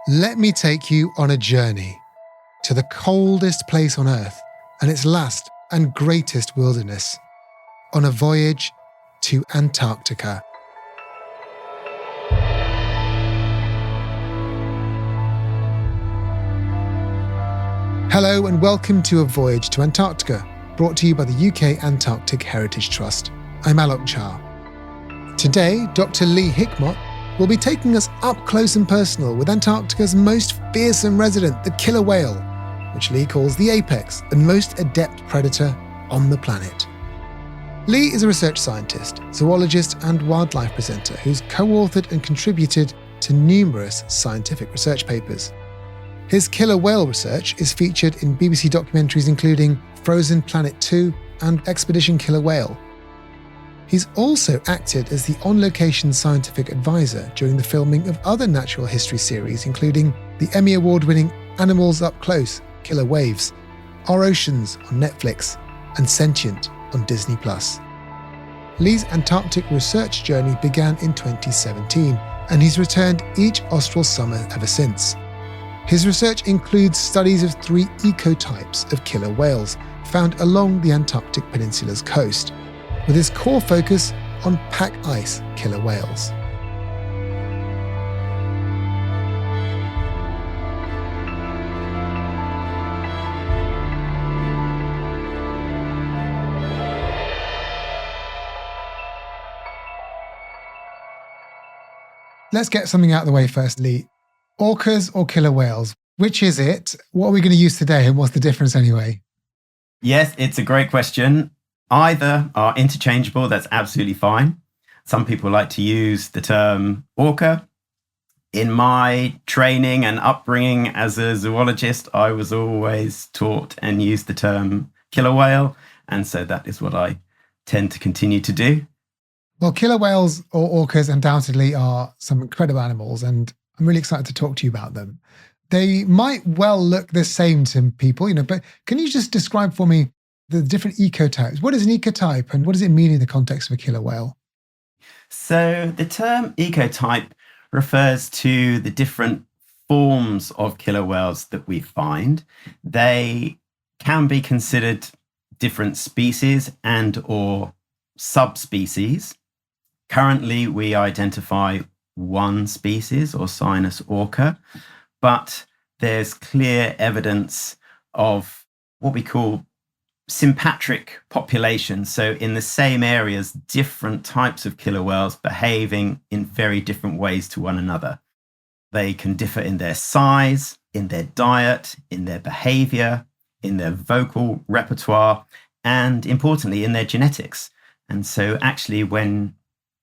Let me take you on a journey to the coldest place on Earth and its last and greatest wilderness, on a voyage to Antarctica. Hello and welcome to A Voyage to Antarctica, brought to you by the UK Antarctic Heritage Trust. I'm Alok Jha. Today, Dr. Lee Hickmott will be taking us up close and personal with Antarctica's most fearsome resident, the killer whale, which Lee calls the apex and most adept predator on the planet. Lee is a research scientist, zoologist and wildlife presenter who's co-authored and contributed to numerous scientific research papers. His killer whale research is featured in BBC documentaries including Frozen Planet 2 and Expedition Killer Whale. He's also acted as the on-location scientific advisor during the filming of other natural history series, including the Emmy Award-winning Animals Up Close, Killer Waves, Our Oceans on Netflix, and Sentient on Disney+. Lee's Antarctic research journey began in 2017, and he's returned each austral summer ever since. His research includes studies of 3 ecotypes of killer whales found along the Antarctic Peninsula's coast, with his core focus on pack ice killer whales. Let's get something out of the way first, Lee. Orcas or killer whales? Which is it? What are we going to use today and what's the difference anyway? Yes, it's a great question. Either are interchangeable, that's absolutely fine. Some people like to use the term orca. In my training and upbringing as a zoologist, I was always taught and used the term killer whale, and so that is what I tend to continue to do. Well, killer whales or orcas undoubtedly are some incredible animals, and I'm really excited to talk to you about them. They might well look the same to people, but can you just describe for me the different ecotypes? What is an ecotype and what does it mean in the context of a killer whale? So the term ecotype refers to the different forms of killer whales that we find. They can be considered different species and or subspecies. Currently, we identify one species, Orcinus orca, but there's clear evidence of what we call sympatric populations. So in the same areas, different types of killer whales behaving in very different ways to one another. They can differ in their size, in their diet, in their behavior, in their vocal repertoire, and importantly, in their genetics. And so actually, when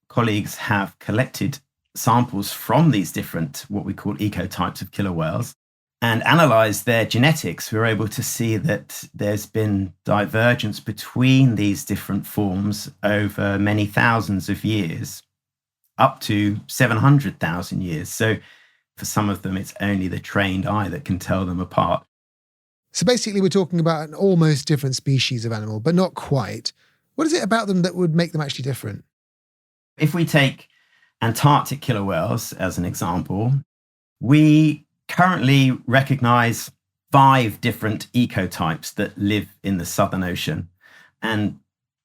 colleagues have collected samples from these different, what we call ecotypes of killer whales, and analyze their genetics, we're able to see that there's been divergence between these different forms over many thousands of years, up to 700,000 years. So for some of them, it's only the trained eye that can tell them apart. So basically, we're talking about an almost different species of animal, but not quite. What is it about them that would make them actually different? If we take Antarctic killer whales as an example, we currently recognize 5 different ecotypes that live in the Southern Ocean. And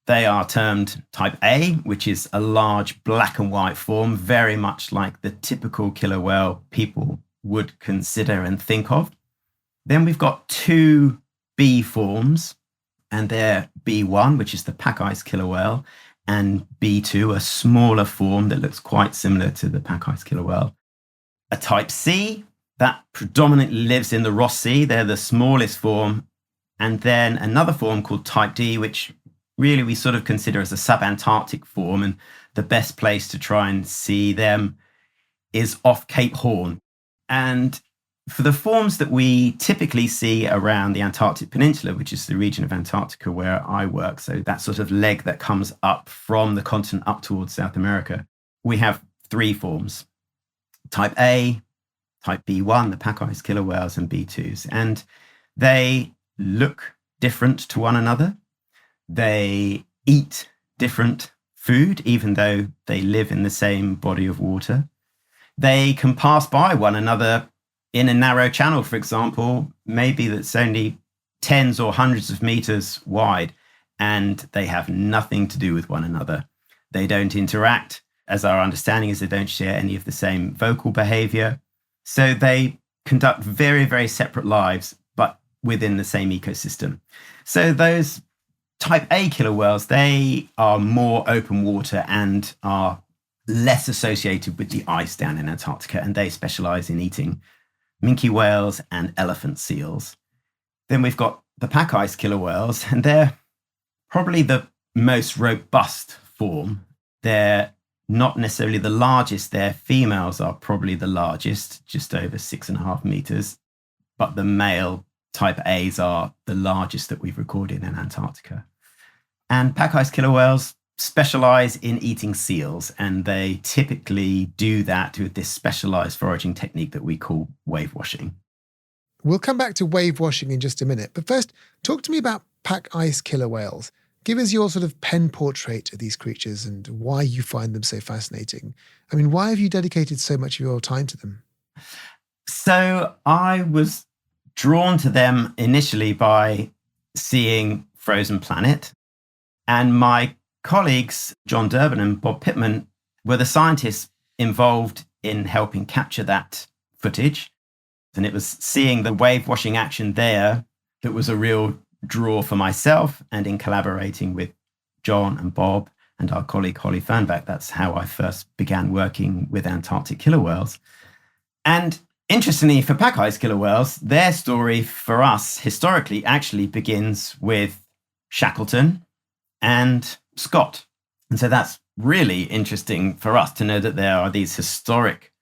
they are termed type A, which is a large black and white form, very much like the typical killer whale people would consider and think of. Then we've got 2 B forms, and they're B1, which is the pack ice killer whale, and B2, a smaller form that looks quite similar to the pack ice killer whale. A type C, that predominantly lives in the Ross Sea. They're the smallest form. And then another form called type D, which really we sort of consider as a subantarctic form. And the best place to try and see them is off Cape Horn. And for the forms that we typically see around the Antarctic Peninsula, which is the region of Antarctica where I work, so that sort of leg that comes up from the continent up towards South America, we have 3 forms. Type A, type B1, the pack ice killer whales, and B2s. And they look different to one another. They eat different food, even though they live in the same body of water. They can pass by one another in a narrow channel, for example, maybe that's only tens or hundreds of meters wide, and they have nothing to do with one another. They don't interact. As our understanding is, they don't share any of the same vocal behavior. So they conduct very, very separate lives, but within the same ecosystem. So those type A killer whales, they are more open water and are less associated with the ice down in Antarctica, and they specialize in eating minke whales and elephant seals. Then we've got the pack ice killer whales, and they're probably the most robust form. They're not necessarily the largest. Their females are probably the largest, just over 6.5 meters. But the male type A's are the largest that we've recorded in Antarctica. And pack ice killer whales specialize in eating seals, and they typically do that with this specialized foraging technique that we call wave washing. We'll come back to wave washing in just a minute, but first, talk to me about pack ice killer whales. Give us your sort of pen portrait of these creatures and why you find them so fascinating. I mean, why have you dedicated so much of your time to them? So I was drawn to them initially by seeing Frozen Planet, and my colleagues, John Durbin and Bob Pittman, were the scientists involved in helping capture that footage. And it was seeing the wave washing action there that was a real draw for myself, and in collaborating with John and Bob and our colleague Holly Fernbach, that's how I first began working with Antarctic killer whales. And interestingly, for pack ice killer whales, their story for us historically actually begins with Shackleton and Scott. And so that's really interesting for us to know that there are these historic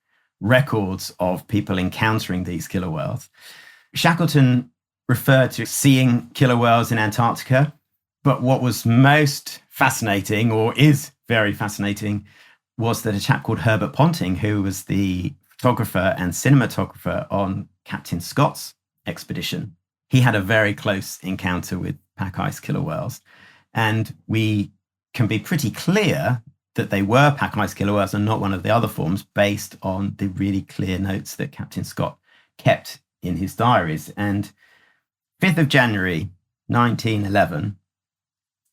records of people encountering these killer whales. Shackleton referred to seeing killer whales in Antarctica, but what was most fascinating, or is very fascinating, was that a chap called Herbert Ponting, who was the photographer and cinematographer on Captain Scott's expedition, he had a very close encounter with pack ice killer whales. And we can be pretty clear that they were pack ice killer whales and not one of the other forms, based on the really clear notes that Captain Scott kept in his diaries. And 5th of January, 1911,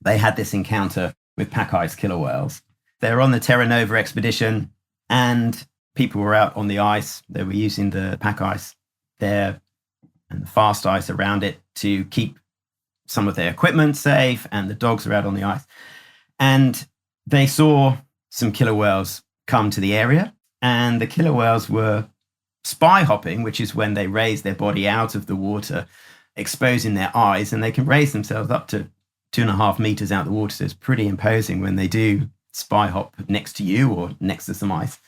they had this encounter with pack ice killer whales. They were on the Terra Nova expedition, and people were out on the ice. They were using the pack ice there and the fast ice around it to keep some of their equipment safe, and the dogs were out on the ice. And they saw some killer whales come to the area, and the killer whales were spy hopping, which is when they raise their body out of the water, exposing their eyes, and they can raise themselves up to 2.5 meters out of the water. So it's pretty imposing when they do spy hop next to you or next to some ice.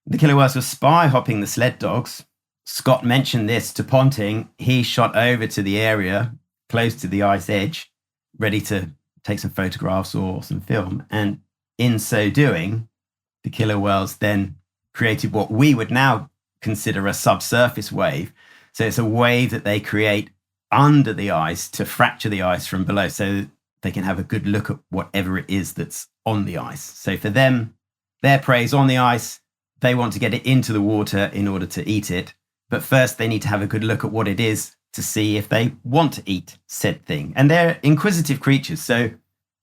The killer whales were spy hopping the sled dogs. Scott mentioned this to Ponting. He shot over to the area close to the ice edge, ready to take some photographs or some film. And in so doing, the killer whales then created what we would now consider a subsurface wave. So it's a wave that they create under the ice to fracture the ice from below, so they can have a good look at whatever it is that's on the ice. So for them, their prey is on the ice. They want to get it into the water in order to eat it. But first, they need to have a good look at what it is to see if they want to eat said thing. And they're inquisitive creatures, so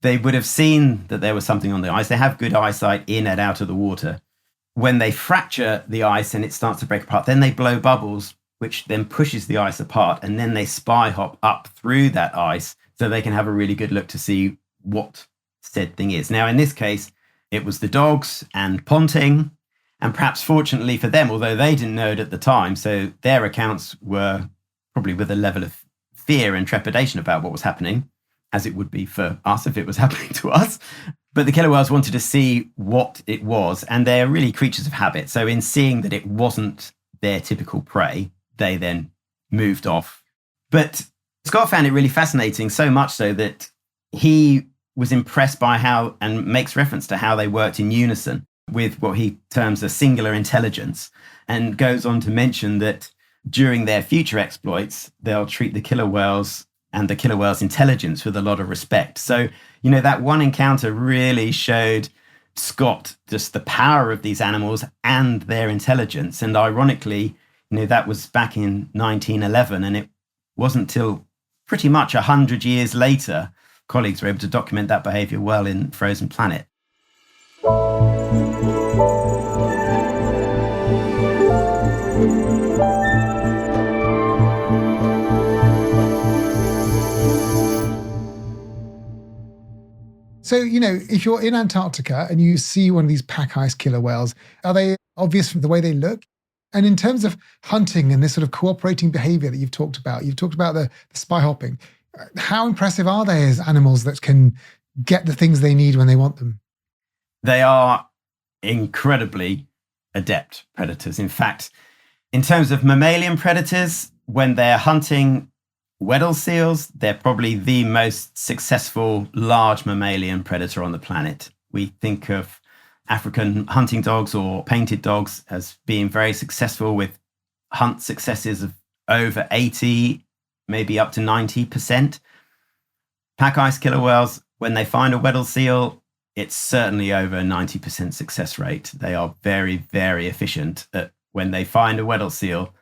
they would have seen that there was something on the ice. They have good eyesight in and out of the water. When they fracture the ice and it starts to break apart, then they blow bubbles, which then pushes the ice apart, and then they spy hop up through that ice so they can have a really good look to see what said thing is. Now, in this case, it was the dogs and Ponting, and perhaps fortunately for them, although they didn't know it at the time, so their accounts were probably with a level of fear and trepidation about what was happening, as it would be for us if it was happening to us. But the killer whales wanted to see what it was, and they're really creatures of habit. So in seeing that it wasn't their typical prey, they then moved off. But Scott found it really fascinating, so much so that he was impressed by how, and makes reference to how they worked in unison with what he terms a singular intelligence, and goes on to mention that during their future exploits, they'll treat the killer whales and the killer whale's intelligence with a lot of respect. So, that one encounter really showed Scott just the power of these animals and their intelligence. And ironically, That was back in 1911, and it wasn't till pretty much 100 years later, colleagues were able to document that behavior well in Frozen Planet. So, if you're in Antarctica and you see one of these pack ice killer whales, are they obvious from the way they look? And in terms of hunting and this sort of cooperating behavior that you've talked about the spy hopping, how impressive are they as animals that can get the things they need when they want them? They are incredibly adept predators. In fact, in terms of mammalian predators, when they're hunting Weddell seals, they're probably the most successful large mammalian predator on the planet. We think of African hunting dogs or painted dogs as being very successful with hunt successes of over 80, maybe up to 90%. Pack ice killer whales, when they find a Weddell seal, it's certainly over a 90% success rate. They are very, very efficient at, when they find a Weddell seal,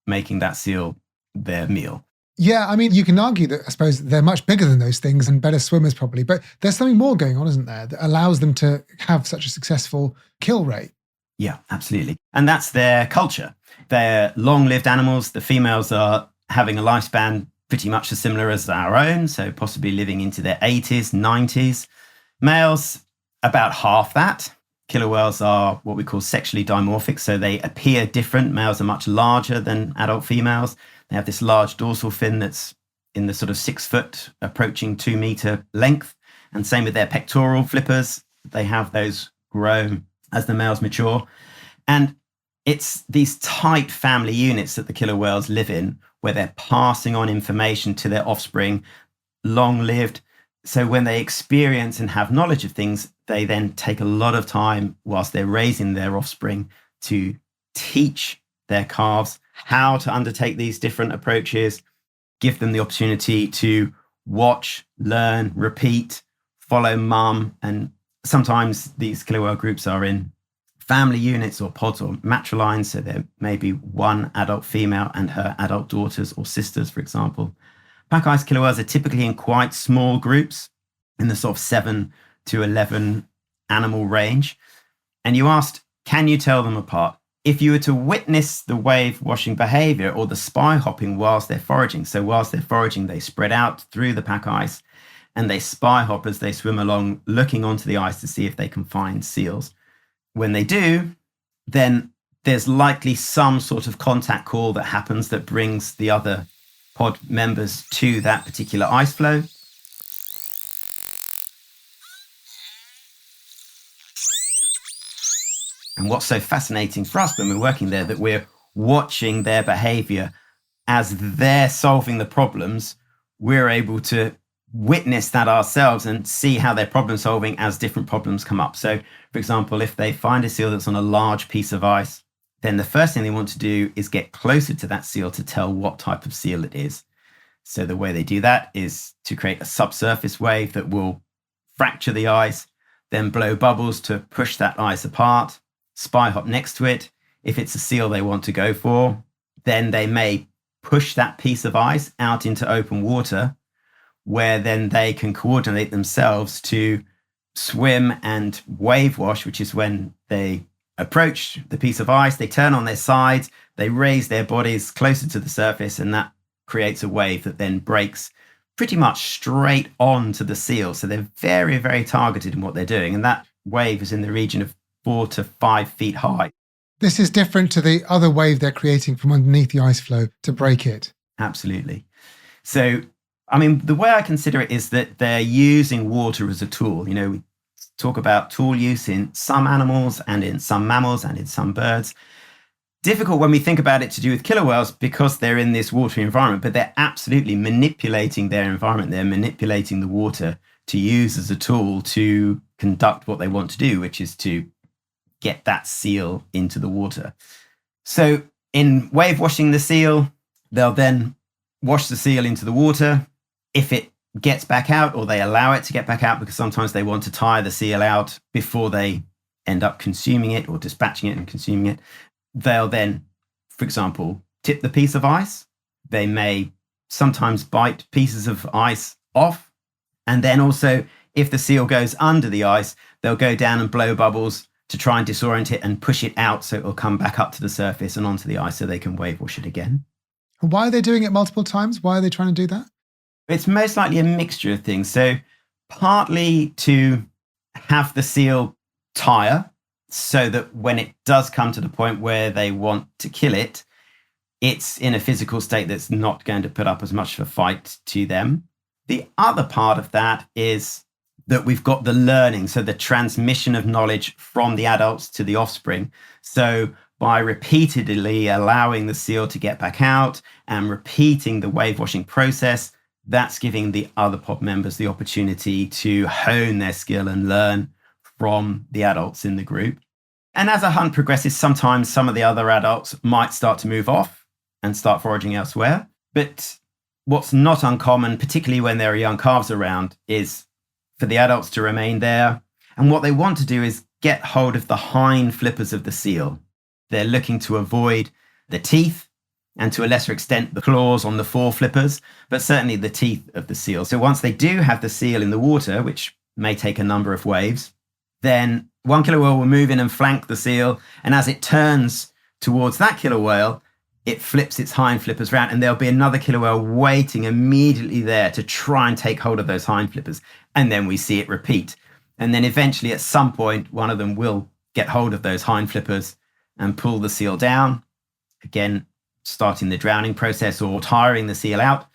making that seal their meal. Yeah, I mean, you can argue that I suppose they're much bigger than those things and better swimmers probably, but there's something more going on, isn't there, that allows them to have such a successful kill rate? Yeah, absolutely. And that's their culture. They're long-lived animals. The females are having a lifespan pretty much as similar as our own, so possibly living into their 80s, 90s. Males, about half that. Killer whales are what we call sexually dimorphic, so they appear different. Males are much larger than adult females. They have this large dorsal fin that's in the sort of 6 foot, approaching 2 meter length. And same with their pectoral flippers. They have those grow as the males mature. And it's these tight family units that the killer whales live in, where they're passing on information to their offspring, long-lived. So when they experience and have knowledge of things, they then take a lot of time whilst they're raising their offspring to teach their calves how to undertake these different approaches, give them the opportunity to watch, learn, repeat, follow mum. And sometimes these killer whale groups are in family units or pods or matrilines. So there may be one adult female and her adult daughters or sisters, for example. Pack ice killer whales are typically in quite small groups in the sort of 7 to 11 animal range. And you asked, can you tell them apart? If you were to witness the wave washing behavior or the spy hopping whilst they're foraging, so whilst they're foraging, they spread out through the pack ice and they spy hop as they swim along, looking onto the ice to see if they can find seals. When they do, then there's likely some sort of contact call that happens that brings the other pod members to that particular ice floe. And what's so fascinating for us when we're working there, that we're watching their behavior as they're solving the problems. We're able to witness that ourselves and see how they're problem solving as different problems come up. So, for example, if they find a seal that's on a large piece of ice, then the first thing they want to do is get closer to that seal to tell what type of seal it is. So the way they do that is to create a subsurface wave that will fracture the ice, then blow bubbles to push that ice apart, spy hop next to it. If it's a seal they want to go for, then they may push that piece of ice out into open water, where then they can coordinate themselves to swim and wave wash, which is when they approach the piece of ice, they turn on their sides, they raise their bodies closer to the surface, and that creates a wave that then breaks pretty much straight on to the seal. So they're very, very targeted in what they're doing. And that wave is in the region of 4 to 5 feet high. This is different to the other wave they're creating from underneath the ice floe to break it. Absolutely. So, I mean, the way I consider it is that they're using water as a tool. You know, we talk about tool use in some animals and in some mammals and in some birds. Difficult when we think about it to do with killer whales because they're in this watery environment, but they're absolutely manipulating their environment. They're manipulating the water to use as a tool to conduct what they want to do, which is to get that seal into the water. So in wave washing the seal, they'll then wash the seal into the water. If it gets back out, or they allow it to get back out, because sometimes they want to tire the seal out before they end up consuming it or dispatching it and consuming it, they'll then for example, tip the piece of ice. They may sometimes bite pieces of ice off. And then also, if the seal goes under the ice, they'll go down and blow bubbles to try and disorient it and push it out so it will come back up to the surface and onto the ice so they can wave wash it again. And why are they doing it multiple times? Why are they trying to do that? It's most likely a mixture of things. So partly to have the seal tire so that when it does come to the point where they want to kill it, it's in a physical state that's not going to put up as much of a fight to them. The other part of that is that we've got the learning, so the transmission of knowledge from the adults to the offspring. So by repeatedly allowing the seal to get back out and repeating the wave washing process, that's giving the other pod members the opportunity to hone their skill and learn from the adults in the group. And as a hunt progresses, sometimes some of the other adults might start to move off and start foraging elsewhere. But what's not uncommon, particularly when there are young calves around, is for the adults to remain there. And what they want to do is get hold of the hind flippers of the seal. They're looking to avoid the teeth and to a lesser extent the claws on the fore flippers, but certainly the teeth of the seal. So once they do have the seal in the water, which may take a number of waves, then one killer whale will move in and flank the seal. And as it turns towards that killer whale, it flips its hind flippers round, and there'll be another killer whale waiting immediately there to try and take hold of those hind flippers. And then we see it repeat. And then eventually at some point, one of them will get hold of those hind flippers and pull the seal down, again, starting the drowning process or tiring the seal out.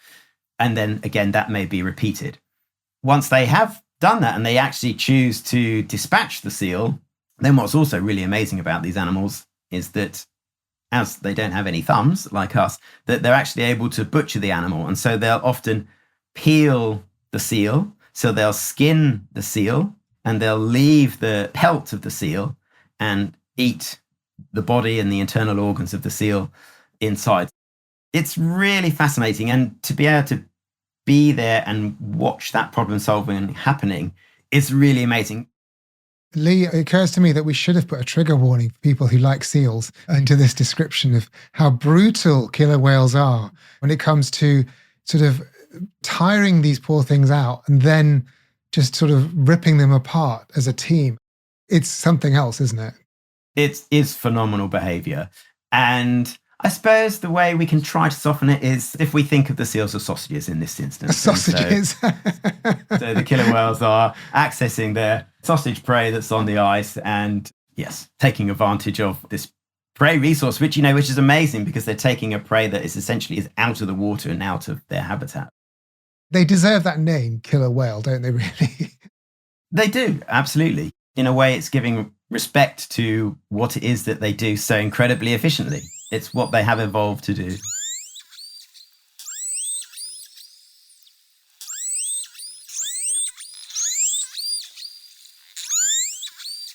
And then again, that may be repeated. Once they have done that and they actually choose to dispatch the seal, then what's also really amazing about these animals is that as they don't have any thumbs like us, that they're actually able to butcher the animal. And so they'll often peel the seal. So they'll skin the seal and they'll leave the pelt of the seal and eat the body and the internal organs of the seal inside. It's really fascinating. And to be able to be there and watch that problem solving happening is really amazing. Lee, it occurs to me that we should have put a trigger warning for people who like seals into this description of how brutal killer whales are when it comes to sort of tiring these poor things out and then just sort of ripping them apart as a team. It's something else, isn't it? It is phenomenal behavior. And I suppose the way we can try to soften it is if we think of the seals as sausages in this instance. Sausages. So the killer whales are accessing their sausage prey that's on the ice and, yes, taking advantage of this prey resource, which is amazing because they're taking a prey that is essentially out of the water and out of their habitat. They deserve that name, killer whale, don't they really? They do, absolutely. In a way, it's giving respect to what it is that they do so incredibly efficiently. It's what they have evolved to do.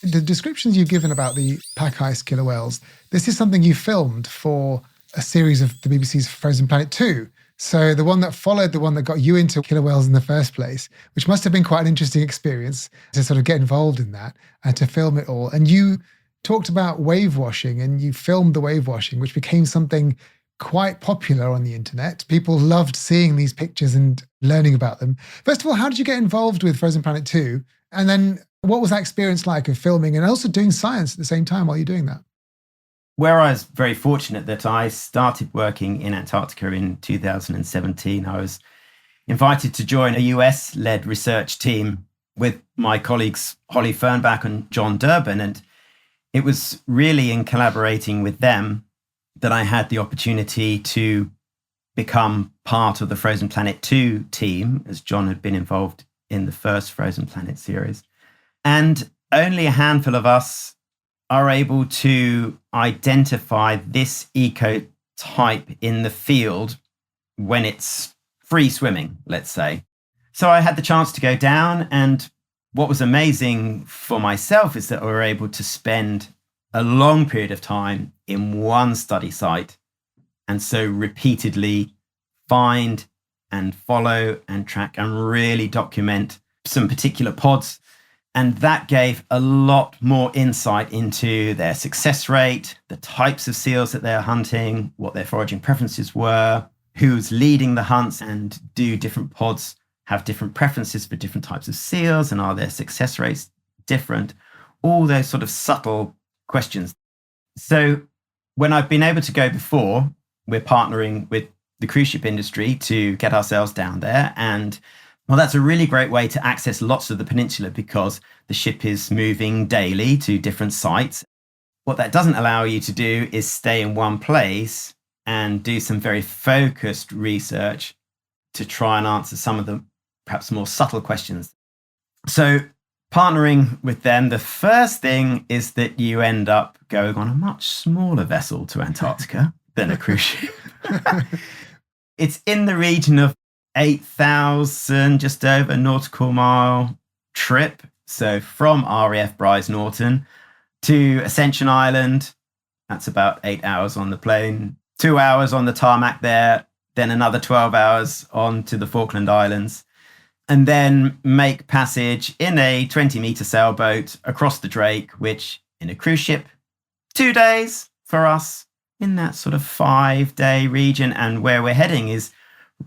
The descriptions you've given about the pack ice killer whales, this is something you filmed for a series of the BBC's Frozen Planet 2. So the one that followed the one that got you into killer whales in the first place, which must have been quite an interesting experience to sort of get involved in that and to film it all. And you talked about wave washing and you filmed the wave washing, which became something quite popular on the internet. People loved seeing these pictures and learning about them. First of all, how did you get involved with Frozen Planet 2? And then what was that experience like of filming and also doing science at the same time while you're doing that? Where I was very fortunate that I started working in Antarctica in 2017, I was invited to join a US-led research team with my colleagues Holly Fernbach and John Durbin. And it was really in collaborating with them that I had the opportunity to become part of the Frozen Planet 2 team, as John had been involved in the first Frozen Planet series. And only a handful of us are able to identify this ecotype in the field when it's free swimming, let's say. So I had the chance to go down, and what was amazing for myself is that we were able to spend a long period of time in one study site, and so repeatedly find and follow and track and really document some particular pods And that gave a lot more insight into their success rate, the types of seals that they're hunting, what their foraging preferences were, who's leading the hunts, and do different pods have different preferences for different types of seals, and are their success rates different? All those sort of subtle questions. So when I've been able to go before, we're partnering with the cruise ship industry to get ourselves down there. And well, that's a really great way to access lots of the peninsula because the ship is moving daily to different sites. What that doesn't allow you to do is stay in one place and do some very focused research to try and answer some of the perhaps more subtle questions. So partnering with them, the first thing is that you end up going on a much smaller vessel to Antarctica than a cruise ship. It's in the region of 8,000, just over nautical mile trip. So from RAF Bryce Norton to Ascension Island, that's about 8 hours on the plane, 2 hours on the tarmac there, then another 12 hours on to the Falkland Islands, and then make passage in a 20-meter sailboat across the Drake, which in a cruise ship, 2 days for us in that sort of 5-day region. And where we're heading is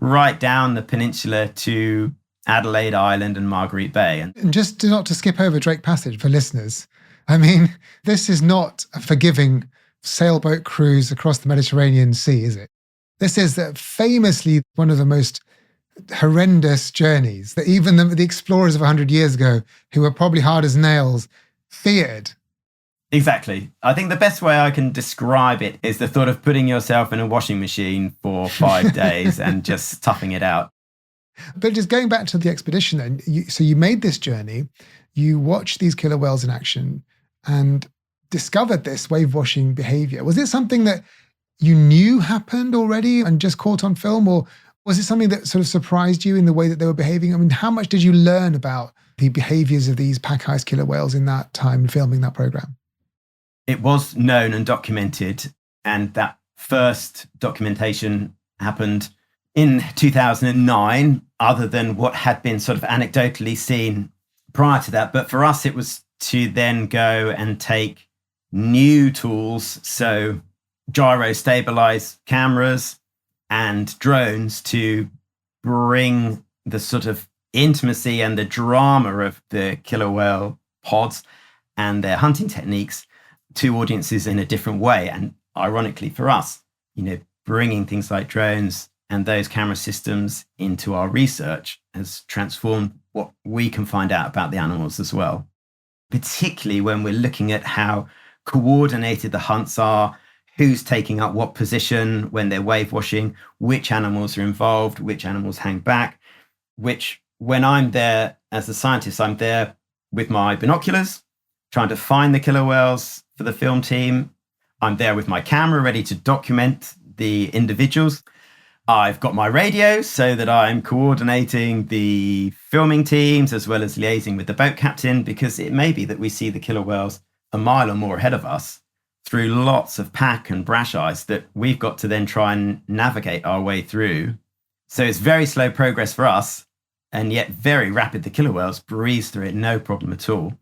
right down the peninsula to Adelaide Island and Marguerite Bay. And just not to skip over Drake Passage for listeners, I mean, this is not a forgiving sailboat cruise across the Mediterranean Sea, is it? This is famously one of the most horrendous journeys that even the explorers of 100 years ago, who were probably hard as nails, feared. Exactly. I think the best way I can describe it is the thought of putting yourself in a washing machine for 5 days and just toughing it out. But just going back to the expedition then, so you made this journey, you watched these killer whales in action and discovered this wave washing behavior. Was it something that you knew happened already and just caught on film, or was it something that sort of surprised you in the way that they were behaving? I mean, how much did you learn about the behaviors of these pack ice killer whales in that time filming that program? It was known and documented, and that first documentation happened in 2009, other than what had been sort of anecdotally seen prior to that. But for us, it was to then go and take new tools, so gyro-stabilized cameras and drones, to bring the sort of intimacy and the drama of the killer whale pods and their hunting techniques to audiences in a different way. And ironically for us, bringing things like drones and those camera systems into our research has transformed what we can find out about the animals as well, particularly when we're looking at how coordinated the hunts are, who's taking up what position when they're wave washing, which animals are involved, which animals hang back, which when I'm there as a scientist, I'm there with my binoculars, trying to find the killer whales for the film team. I'm there with my camera ready to document the individuals. I've got my radio so that I'm coordinating the filming teams as well as liaising with the boat captain, because it may be that we see the killer whales a mile or more ahead of us through lots of pack and brash ice that we've got to then try and navigate our way through. So it's very slow progress for us, and yet very rapid. The killer whales breeze through it, no problem at all.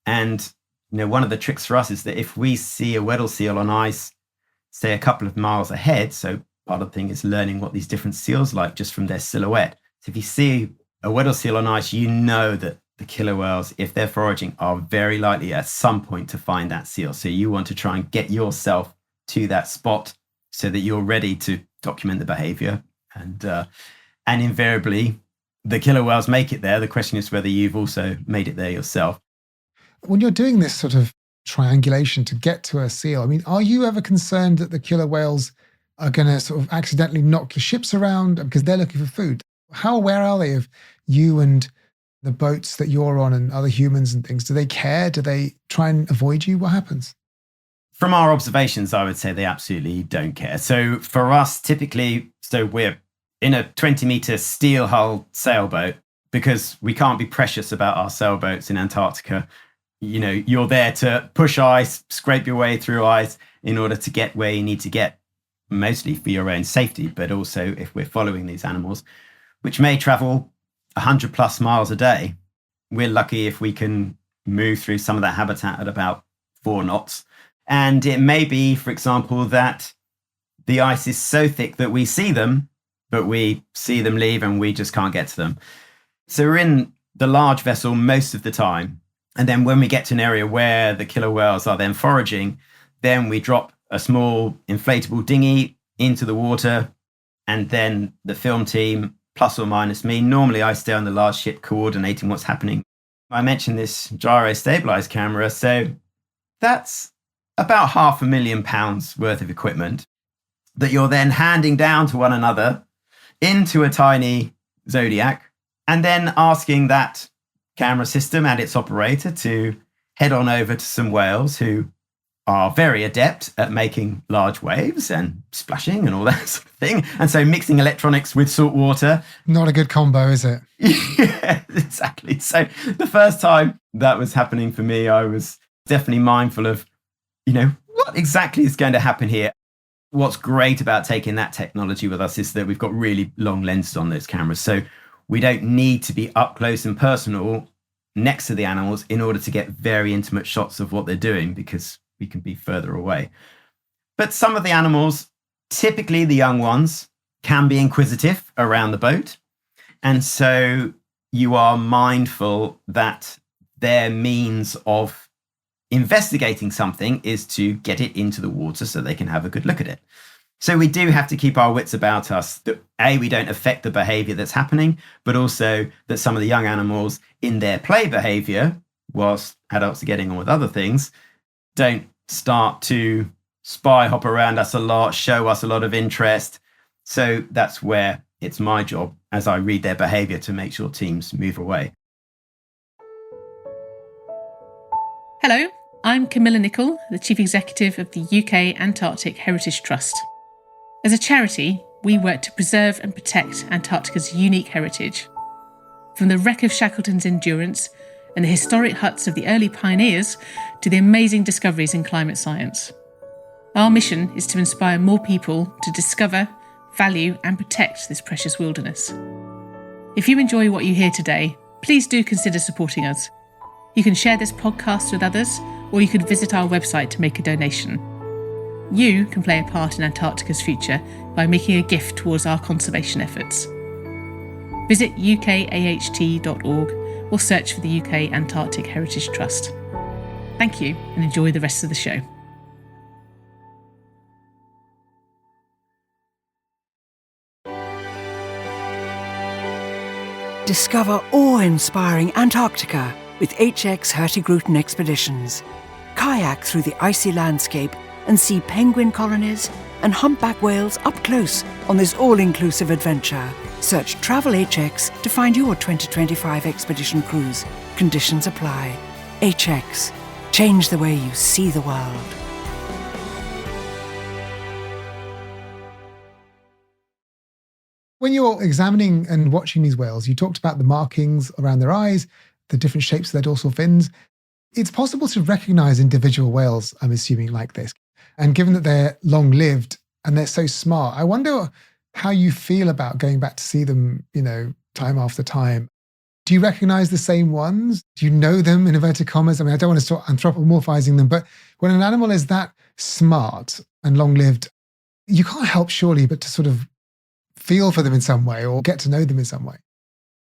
And one of the tricks for us is that if we see a Weddell seal on ice, say a couple of miles ahead, so part of the thing is learning what these different seals like just from their silhouette. So if you see a Weddell seal on ice, you know that the killer whales, if they're foraging, are very likely at some point to find that seal. So you want to try and get yourself to that spot so that you're ready to document the behavior. And invariably, the killer whales make it there. The question is whether you've also made it there yourself. When you're doing this sort of triangulation to get to a seal, I mean, are you ever concerned that the killer whales are going to sort of accidentally knock your ships around because they're looking for food? How aware are they of you and the boats that you're on and other humans and things? Do they care? Do they try and avoid you? What happens? From our observations, I would say they absolutely don't care. So for us, typically, we're in a 20-meter steel hull sailboat because we can't be precious about our sailboats in Antarctica. You're there to push ice, scrape your way through ice in order to get where you need to get, mostly for your own safety, but also if we're following these animals, which may travel 100 plus miles a day. We're lucky if we can move through some of that habitat at about 4 knots. And it may be, for example, that the ice is so thick that we see them, but we see them leave and we just can't get to them. So we're in the large vessel most of the time. And then when we get to an area where the killer whales are then foraging, then we drop a small inflatable dinghy into the water. And then the film team, plus or minus me, normally I stay on the large ship coordinating what's happening. I mentioned this gyro stabilized camera. So that's about £500,000 worth of equipment that you're then handing down to one another into a tiny Zodiac, and then asking that camera system and its operator to head on over to some whales who are very adept at making large waves and splashing and all that sort of thing. And so mixing electronics with salt water. Not a good combo, is it? Yeah, exactly. So the first time that was happening for me, I was definitely mindful of, what exactly is going to happen here? What's great about taking that technology with us is that we've got really long lenses on those cameras. So we don't need to be up close and personal next to the animals in order to get very intimate shots of what they're doing, because we can be further away. But some of the animals, typically the young ones, can be inquisitive around the boat. And so you are mindful that their means of investigating something is to get it into the water so they can have a good look at it. So we do have to keep our wits about us that we don't affect the behavior that's happening, but also that some of the young animals in their play behavior, whilst adults are getting on with other things, don't start to spy hop around us a lot, show us a lot of interest. So that's where it's my job, as I read their behavior, to make sure teams move away. Hello, I'm Camilla Nichol, the Chief Executive of the UK Antarctic Heritage Trust. As a charity, we work to preserve and protect Antarctica's unique heritage. From the wreck of Shackleton's Endurance and the historic huts of the early pioneers to the amazing discoveries in climate science. Our mission is to inspire more people to discover, value and protect this precious wilderness. If you enjoy what you hear today, please do consider supporting us. You can share this podcast with others, or you could visit our website to make a donation. You can play a part in Antarctica's future by making a gift towards our conservation efforts. Visit ukaht.org or search for the UK Antarctic Heritage Trust. Thank you and enjoy the rest of the show. Discover awe-inspiring Antarctica with HX Hurtigruten Expeditions. Kayak through the icy landscape and see penguin colonies and humpback whales up close on this all-inclusive adventure. Search Travel HX to find your 2025 expedition cruise. Conditions apply. HX. Change the way you see the world. When you're examining and watching these whales, you talked about the markings around their eyes, the different shapes of their dorsal fins. It's possible to recognize individual whales, I'm assuming, like this. And given that they're long-lived and they're so smart, I wonder how you feel about going back to see them, time after time. Do you recognize the same ones? Do you know them, in inverted commas? I mean, I don't want to start anthropomorphizing them, but when an animal is that smart and long-lived, you can't help surely but to sort of feel for them in some way or get to know them in some way.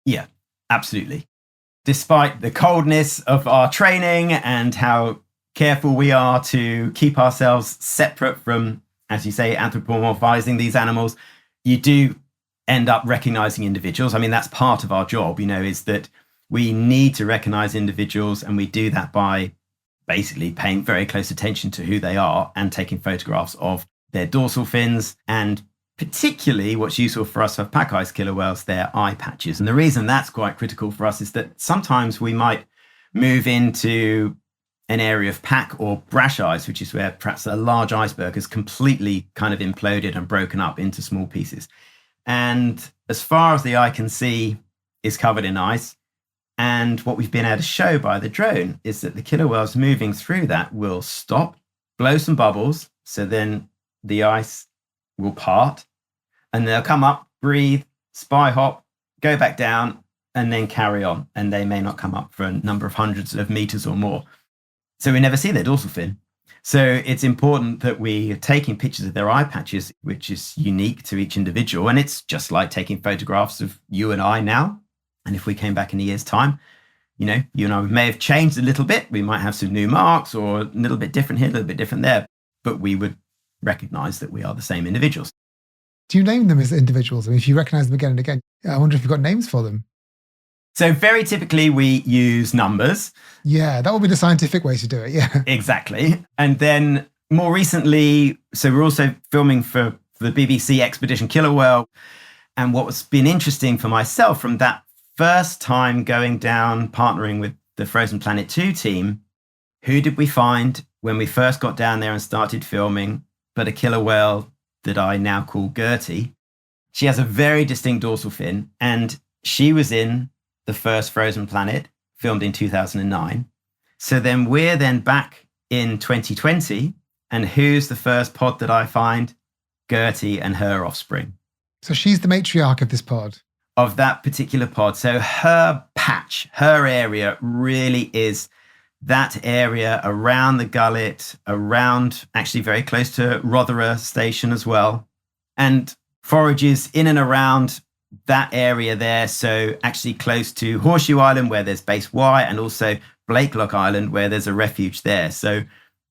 Yeah, absolutely. Despite the coldness of our training and how careful we are to keep ourselves separate from, as you say, anthropomorphizing these animals, you do end up recognizing individuals. I mean, that's part of our job, is that we need to recognize individuals, and we do that by basically paying very close attention to who they are and taking photographs of their dorsal fins, and particularly what's useful for us for pack ice killer whales, their eye patches. And the reason that's quite critical for us is that sometimes we might move into an area of pack or brash ice, which is where perhaps a large iceberg has completely kind of imploded and broken up into small pieces. And as far as the eye can see is covered in ice. And what we've been able to show by the drone is that the killer whales moving through that will stop, blow some bubbles. So then the ice will part and they'll come up, breathe, spy hop, go back down, and then carry on. And they may not come up for a number of hundreds of meters or more. So we never see their dorsal fin. So it's important that we are taking pictures of their eye patches, which is unique to each individual. And it's just like taking photographs of you and I now. And if we came back in a year's time, you and I may have changed a little bit. We might have some new marks or a little bit different here, a little bit different there, but we would recognize that we are the same individuals. Do you name them as individuals? I mean, if you recognize them again and again, I wonder if you've got names for them. So very typically we use numbers. Yeah, that would be the scientific way to do it. Yeah, exactly. And then more recently, so we're also filming for the BBC Expedition Killer Whale. And what's been interesting for myself from that first time going down, partnering with the Frozen Planet 2 team, who did we find when we first got down there and started filming, but a killer whale that I now call Gertie. She has a very distinct dorsal fin, and she was in the first Frozen Planet, filmed in 2009. So then we're back in 2020, and who's the first pod that I find? Gertie and her offspring. So she's the matriarch of this pod. Of that particular pod. So her patch, her area really is that area around the gullet, around actually very close to Rothera Station as well, and forages in and around that area there. So actually close to Horseshoe Island where there's Base Y, and also Blakelock Island where there's a refuge there. So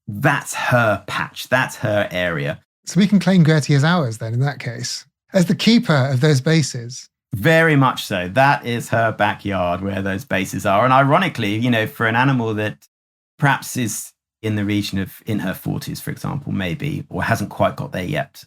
that's her patch, that's her area. So we can claim Gertie as ours then in that case, as the keeper of those bases. Very much so. That is her backyard where those bases are. And ironically, for an animal that perhaps is in the region of in her 40s, for example, maybe, or hasn't quite got there yet.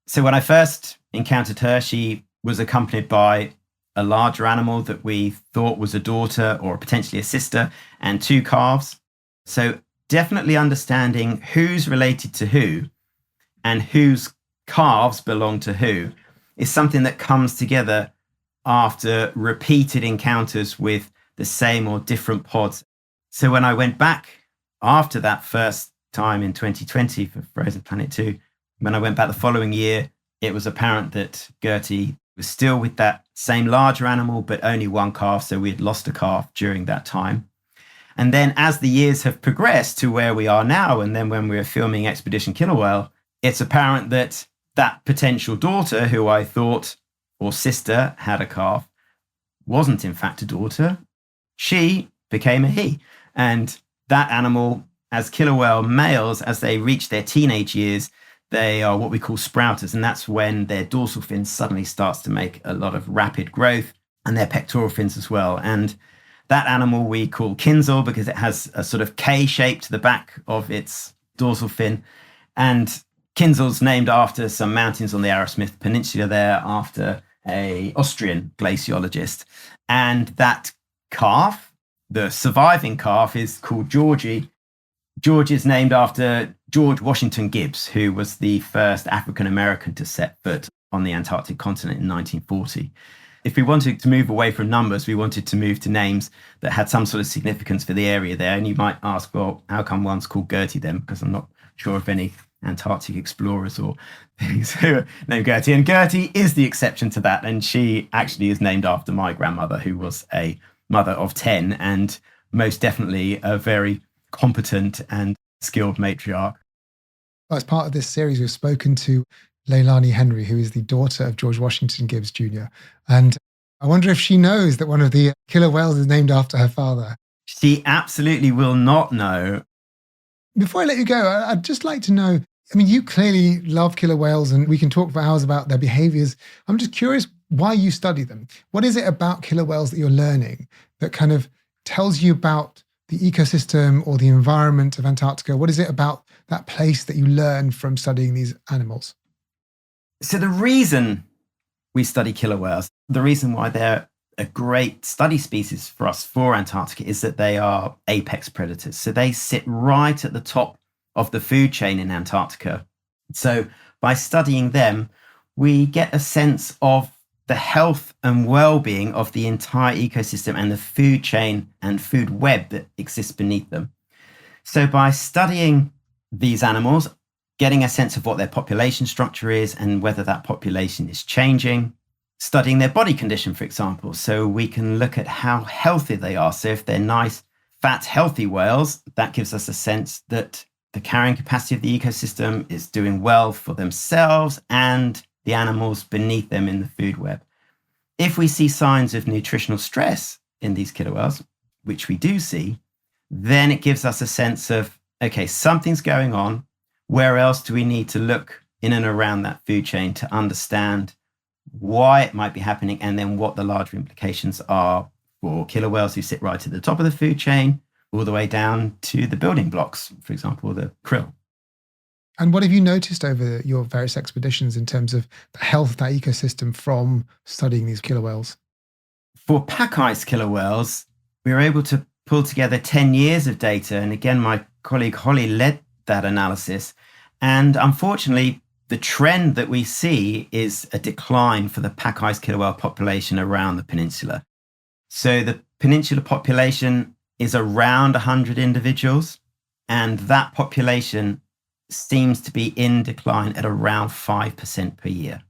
So when I first encountered her, she was accompanied by a larger animal that we thought was a daughter or potentially a sister, and 2 calves. So definitely understanding who's related to who and whose calves belong to who is something that comes together after repeated encounters with the same or different pods. So when I went back after that first time in 2020 for Frozen Planet 2, when I went back the following year, it was apparent that Gertie was still with that same larger animal, but only 1 calf. So we had lost a calf during that time. And then as the years have progressed to where we are now, and then when we were filming Expedition Killer Whale, it's apparent that that potential daughter, who I thought, or sister, had a calf, wasn't in fact a daughter. She became a he. And that animal, as killer whale males, as they reach their teenage years, they are what we call sprouters. And that's when their dorsal fin suddenly starts to make a lot of rapid growth, and their pectoral fins as well. And that animal we call Kinzel because it has a sort of K shape to the back of its dorsal fin. And Kinzel's named after some mountains on the Arrowsmith Peninsula there, after an Austrian glaciologist. And that calf, the surviving calf, is called Georgie. George is named after George Washington Gibbs, who was the first African-American to set foot on the Antarctic continent in 1940. If we wanted to move away from numbers, we wanted to move to names that had some sort of significance for the area there. And you might ask, well, how come one's called Gertie then? Because I'm not sure of any Antarctic explorers or things who are named Gertie. And Gertie is the exception to that. And she actually is named after my grandmother, who was a mother of 10 and most definitely a very competent and skilled matriarch. As part of this series, we've spoken to Leilani Henry, who is the daughter of George Washington Gibbs Jr. And I wonder if she knows that one of the killer whales is named after her father. She absolutely will not know. Before I let you go, I'd just like to know, I mean, you clearly love killer whales and we can talk for hours about their behaviors. I'm just curious why you study them. What is it about killer whales that you're learning that kind of tells you about the ecosystem or the environment of Antarctica? What is it about that place that you learn from studying these animals? So the reason we study killer whales, the reason why they're a great study species for us for Antarctica is that they are apex predators. So they sit right at the top of the food chain in Antarctica. So by studying them, we get a sense of the health and well-being of the entire ecosystem and the food chain and food web that exists beneath them. So by studying these animals, getting a sense of what their population structure is and whether that population is changing, studying their body condition, for example. So we can look at how healthy they are. So if they're nice, fat, healthy whales, that gives us a sense that the carrying capacity of the ecosystem is doing well for themselves and the animals beneath them in the food web. If we see signs of nutritional stress in these killer whales, which we do see, then it gives us a sense of, okay, something's going on. Where else do we need to look in and around that food chain to understand why it might be happening, and then what the larger implications are for killer whales who sit right at the top of the food chain, all the way down to the building blocks, for example, the krill. And what have you noticed over your various expeditions in terms of the health of that ecosystem from studying these killer whales? For pack ice killer whales, we were able to pull together 10 years of data. And again, my colleague Holly led that analysis. And unfortunately, the trend that we see is a decline for the pack ice killer whale population around the peninsula. So the peninsula population is around 100 individuals, and that population seems to be in decline at around 5% per year.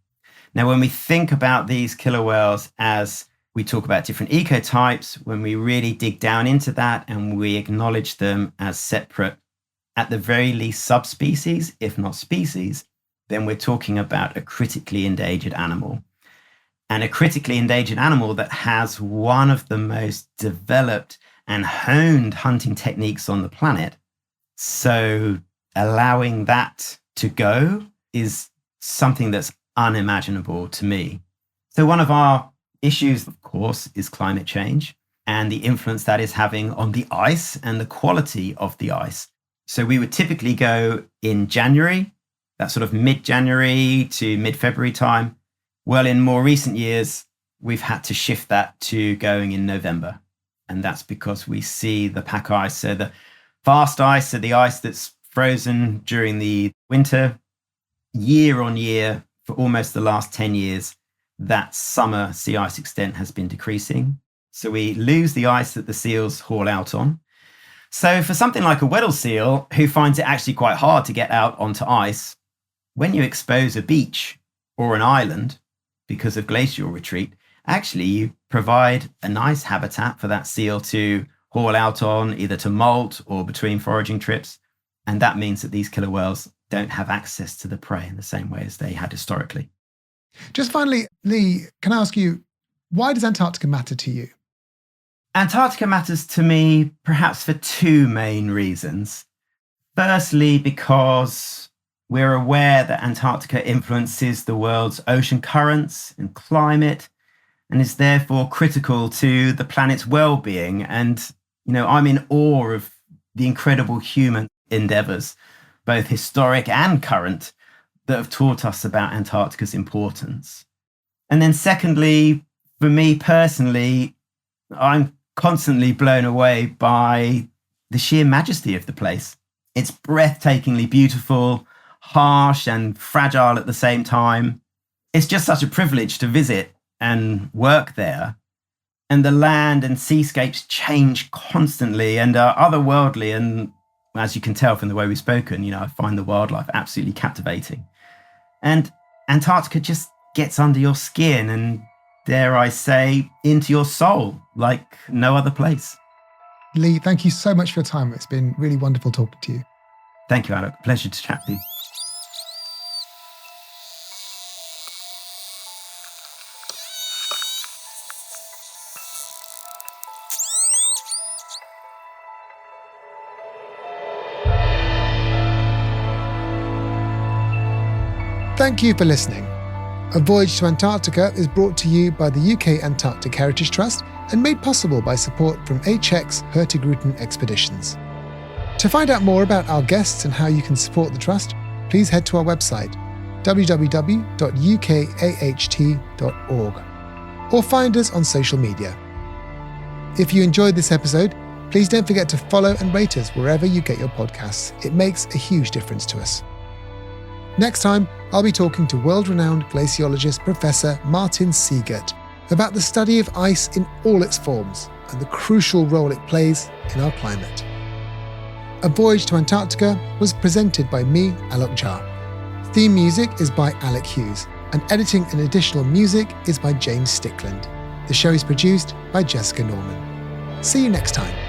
Now, when we think about these killer whales as we talk about different ecotypes, when we really dig down into that and we acknowledge them as separate, at the very least subspecies, if not species, then we're talking about a critically endangered animal. And a critically endangered animal that has one of the most developed and honed hunting techniques on the planet. So allowing that to go is something that's unimaginable to me. So one of our issues, of course, is climate change and the influence that is having on the ice and the quality of the ice. So we would typically go in January, that sort of mid-January to mid-February time. Well, in more recent years, we've had to shift that to going in November. And that's because we see the pack ice, so the fast ice, so the ice that's frozen during the winter, year on year for almost the last 10 years, that summer sea ice extent has been decreasing. So we lose the ice that the seals haul out on. So for something like a Weddell seal, who finds it actually quite hard to get out onto ice, when you expose a beach or an island because of glacial retreat, actually you provide a nice habitat for that seal to haul out on, either to molt or between foraging trips. And that means that these killer whales don't have access to the prey in the same way as they had historically. Just finally, Lee, can I ask you, why does Antarctica matter to you? Antarctica matters to me perhaps for two main reasons. Firstly, because we're aware that Antarctica influences the world's ocean currents and climate and is therefore critical to the planet's well-being. And, I'm in awe of the incredible human endeavors, both historic and current, that have taught us about Antarctica's importance. And then secondly, for me personally, I'm constantly blown away by the sheer majesty of the place. It's breathtakingly beautiful, harsh and fragile at the same time. It's just such a privilege to visit and work there. And the land and seascapes change constantly and are otherworldly. And as you can tell from the way we've spoken, I find the wildlife absolutely captivating. And Antarctica just gets under your skin and, dare I say, into your soul like no other place. Lee, thank you so much for your time. It's been really wonderful talking to you. Thank you, Alok. Pleasure to chat with you. Thank you for listening. A Voyage to Antarctica is brought to you by the UK Antarctic Heritage Trust and made possible by support from HX Hurtigruten Expeditions. To find out more about our guests and how you can support the Trust, please head to our website, www.ukaht.org, or find us on social media. If you enjoyed this episode, please don't forget to follow and rate us wherever you get your podcasts. It makes a huge difference to us. Next time, I'll be talking to world-renowned glaciologist Professor Martin Siegert about the study of ice in all its forms and the crucial role it plays in our climate. A Voyage to Antarctica was presented by me, Alok Jha. Theme music is by Alec Hughes, and editing and additional music is by James Stickland. The show is produced by Jessica Norman. See you next time.